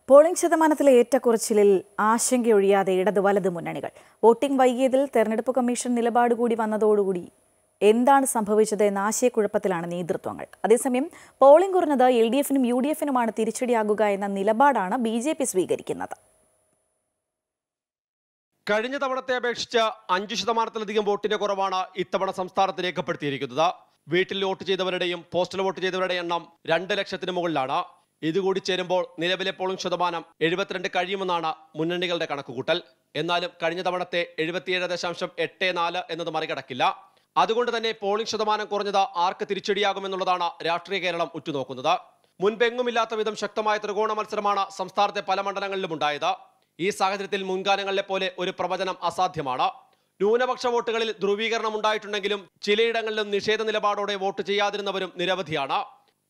Polling ശതമാനത്തിലെ ഏറ്റക്കുറച്ചിലിൽ ആശങ്കയൊഴിയാതെ ഇടത് വലത് മുന്നണികൾ. വോട്ടിംഗ് വൈകിയതിൽ തെരഞ്ഞെടുപ്പ് കമ്മീഷൻ നിലപാട് കൂടി വന്നതോടുകൂടി എന്താണ് സംഭവിച്ചത് എന്ന ആശയക്കുഴപ്പത്തിലാണ് നേതൃത്വങ്ങൾ. അതേസമയം പോളിംഗ് കുറഞ്ഞത് LDF-നും UDF-നുമാണ് തിരിച്ചടിയാകുക എന്ന നിലപാടാണ് BJP സ്വീകരിക്കുന്നത്. കഴിഞ്ഞ തവണത്തെ അപേക്ഷിച്ച് 5% വോട്ടിന്റെ കുറവാണ് ഇത്തവണ സംസ്ഥാനത്ത് രേഖപ്പെടുത്തിയിരിക്കുന്നത്. വീട്ടിൽ വോട്ട് ചെയ്തവരുടെയും പോസ്റ്റൽ വോട്ട് ചെയ്തവരുടെ എണ്ണം 2 ലക്ഷത്തിന് മുകളിലാണ്. ഇതുകൂടി ചേരുമ്പോൾ നിലവിലെ പോളിംഗ് ശതമാനം 72 കഴിയുമെന്നാണ് മുന്നണികളുടെ കണക്കുകൂട്ടൽ. എന്നാലും കഴിഞ്ഞ തവണത്തെ 77.84 എന്നത് മറികടക്കില്ല. അതുകൊണ്ട് തന്നെ പോളിംഗ് ശതമാനം കുറഞ്ഞത് ആർക്ക് തിരിച്ചടിയാകുമെന്നുള്ളതാണ് രാഷ്ട്രീയ കേരളം ഉറ്റുനോക്കുന്നത്. മുൻപെങ്ങുമില്ലാത്ത വിധം ശക്തമായ ത്രികോണ മത്സരമാണ് സംസ്ഥാനത്തെ പല മണ്ഡലങ്ങളിലും ഉണ്ടായത്. ഈ സാഹചര്യത്തിൽ മുൻകാലങ്ങളിലെ പോലെ ഒരു പ്രവചനം അസാധ്യമാണ്. ന്യൂനപക്ഷ വോട്ടുകളിൽ ധ്രുവീകരണം ഉണ്ടായിട്ടുണ്ടെങ്കിലും ചിലയിടങ്ങളിലും നിഷേധ നിലപാടോടെ വോട്ട് ചെയ്യാതിരുന്നവരും നിരവധിയാണ്.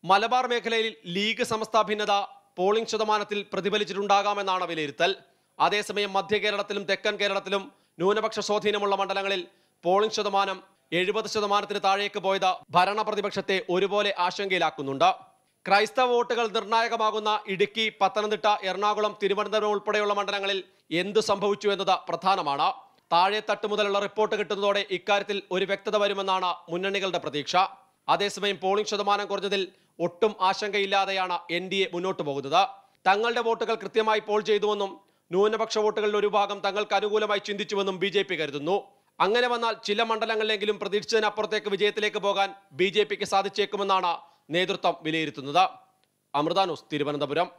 മലബാർ മേഖലയിൽ ലീഗ് സമസ്ത ഭിന്നത പോളിംഗ് ശതമാനത്തിൽ പ്രതിഫലിച്ചിട്ടുണ്ടാകാമെന്നാണ് വിലയിരുത്തൽ. അതേസമയം മധ്യ കേരളത്തിലും തെക്കൻ കേരളത്തിലും ന്യൂനപക്ഷ സ്വാധീനമുള്ള മണ്ഡലങ്ങളിൽ പോളിംഗ് ശതമാനം 70% താഴേക്ക് പോയത് ഭരണ പ്രതിപക്ഷത്തെ ഒരുപോലെ ആശങ്കയിലാക്കുന്നുണ്ട്. ക്രൈസ്തവ വോട്ടുകൾ നിർണായകമാകുന്ന ഇടുക്കി, പത്തനംതിട്ട, എറണാകുളം, തിരുവനന്തപുരം ഉൾപ്പെടെയുള്ള മണ്ഡലങ്ങളിൽ എന്തു സംഭവിച്ചു എന്നത് പ്രധാനമാണ്. താഴെത്തട്ട് മുതലുള്ള റിപ്പോർട്ട് കിട്ടുന്നതോടെ ഇക്കാര്യത്തിൽ ഒരു വ്യക്തത വരുമെന്നാണ് മുന്നണികളുടെ പ്രതീക്ഷ. അതേസമയം പോളിംഗ് ശതമാനം കുറഞ്ഞതിൽ ഒട്ടും ആശങ്കയില്ലാതെയാണ് NDA മുന്നോട്ട് പോകുന്നത്. തങ്ങളുടെ വോട്ടുകൾ കൃത്യമായി പോൾ ചെയ്തുവെന്നും ന്യൂനപക്ഷ വോട്ടുകളിൽ ഒരു ഭാഗം തങ്ങൾക്ക് അനുകൂലമായി ചിന്തിച്ചുവെന്നും BJP കരുതുന്നു. അങ്ങനെ വന്നാൽ ചില മണ്ഡലങ്ങളിലെങ്കിലും പ്രതീക്ഷിച്ചതിനപ്പുറത്തേക്ക് വിജയത്തിലേക്ക് പോകാൻ BJPക്ക് സാധിച്ചേക്കുമെന്നാണ് നേതൃത്വം വിലയിരുത്തുന്നത്. അമൃത ന്യൂസ്, തിരുവനന്തപുരം.